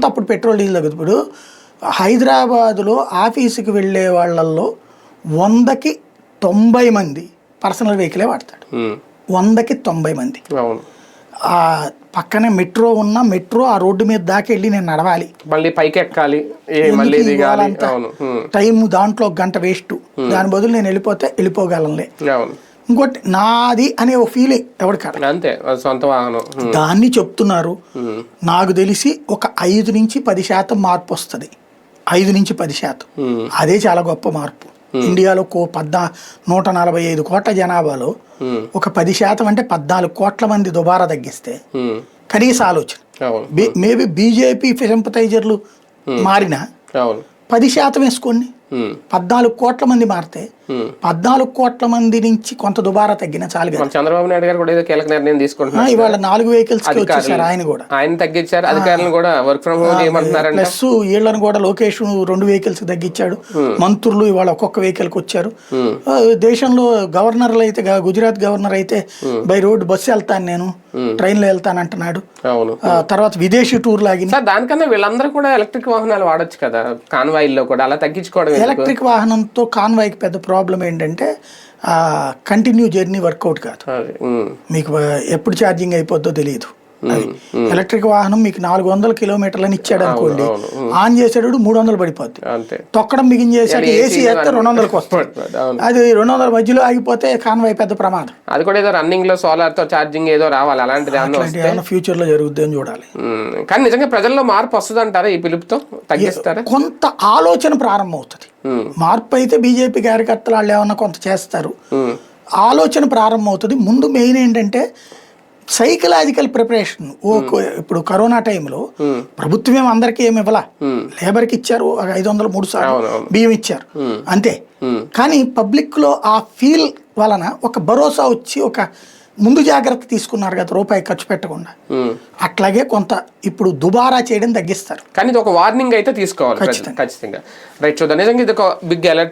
అంతా అప్పుడు petrol diesel తగ్గుతుంది. ఇప్పుడు హైదరాబాదులో ఆఫీసుకి వెళ్ళే వాళ్ళల్లో 100కి 90 మంది పర్సనల్ వెహికలే వాడతాడు. 100కి 90 మంది. పక్కనే మెట్రో ఉన్న మెట్రో ఆ రోడ్డు మీద దాకా వెళ్ళి నేను నడవాలి, మళ్ళీ పైకి ఎక్కాలి, టైం దాంట్లో 1 గంట వేస్ట్. దాని బదులు నేను వెళ్ళిపోగలనులే. ఇంకోటి నాది అనే ఓ ఫీలింగ్ ఎవరికాడ అంతే, సొంత వాహనం. దాన్ని చెప్తున్నారు. నాకు తెలిసి ఒక 5 నుంచి 10% మార్పు వస్తుంది. 5 నుంచి 10%, అదే చాలా గొప్ప మార్పు. ఇండియాలో 145 కోట్ల జనాభాలో ఒక 10% అంటే 14 కోట్ల మంది దుబారా తగ్గిస్తే కనీస ఆలోచన. మేబీ బీజేపీ సింపథైజర్లు మారినా 10% వేసుకోండి, 14 కోట్ల మంది మారితే 14 కోట్ల మంది నుంచి కొంత దుబారా తగ్గిన చాలు కదా. చంద్రబాబు నాయుడు గారు కూడా ఏదో కీలక నిర్ణయం తీసుకుంటున్నారు. ఇవాళ 4 వెహికల్స్ వచ్చేసారు. ఆయన తగ్గించారు, అధికారులను కూడా వర్క్ ఫ్రమ్ హోమ్ చేయమంటున్నారు. ప్లస్ వీళ్ళని కూడా లోకేష్ 2 వెహికల్స్ తగ్గించాడు. మంత్రులు ఇవాళ ఒక్కొక్క వెహికల్కి వచ్చారు. దేశంలో గవర్నర్లు అయితే, గుజరాత్ గవర్నర్ అయితే బై రోడ్ బస్సు వెళ్తాను, నేను ట్రైన్లో వెళ్తాను అంటున్నాడు. తర్వాత విదేశీ టూర్ లాగి. దానికన్నా వీళ్ళందరూ కూడా ఎలక్ట్రిక్ వాహనాలు వాడచ్చు కదా, కాన్వాయిల్లో కూడా అలా తగ్గించుకోవడం. ఎలక్ట్రిక్ వాహనంతో కాన్వాయ్కి పెద్ద ప్రాబ్లం ఏంటంటే కంటిన్యూ జర్నీ వర్కౌట్ కాదు. మీకు ఎప్పుడు ఛార్జింగ్ అయిపోద్దో తెలియదు. ఎలక్ట్రిక్ వాహనం మీకు 400 కిలోమీటర్లని ఇచ్చాడు అనుకోండి, ఆన్ చేసాడు 300 పడిపోద్ది. తొక్కడం బిగిన్ చేసాడు, ఏసీ వేస్తే 200కి వస్తుంది. అది 200 మధ్యలో ఆగిపోతే కాన్వాయ్ పెద్ద ప్రమాదం. అది కూడా ఏదో రన్నింగ్ లో సోలార్ తో ఛార్జింగ్ ఏదో రావాలి, అలాంటిది ఫ్యూచర్ లో జరుగుద్ది అని చూడాలి. కానీ నిజంగా ప్రజల్లో మార్పు వస్తుంది అంటారా ఈ పిలుపుతో? తగ్గిస్తారా? కొంత ఆలోచన ప్రారంభం అవుతుంది. మార్పు అయితే బీజేపీ కార్యకర్తలు వాళ్ళు ఏమన్నా కొంత చేస్తారు, ఆలోచన ప్రారంభం అవుతుంది. ముందు మెయిన్ ఏంటంటే సైకలాజికల్ ప్రిపరేషన్. ఇప్పుడు కరోనా టైంలో ప్రభుత్వం ఏమి అందరికీ ఏమి ఇవ్వాల, లేబర్కి ఇచ్చారు 500 3 సార్లు బియ్యం ఇచ్చారు అంతే. కానీ పబ్లిక్ లో ఆ ఫీల్ వలన ఒక భరోసా వచ్చి ఒక ముందు జాగ్రత్త తీసుకున్నారు కదా, రూపాయి ఖర్చు పెట్టకుండా. అట్లాగే కొంత ఇప్పుడు దుబారా చేయడం తగ్గిస్తారు. కానీ ఇది ఒక వార్నింగ్ అయితే తీసుకోవాలి ఖచ్చితంగా. రైట్, చూద్దాం. నిజంగా ఇది ఒక బిగ్ అలర్ట్.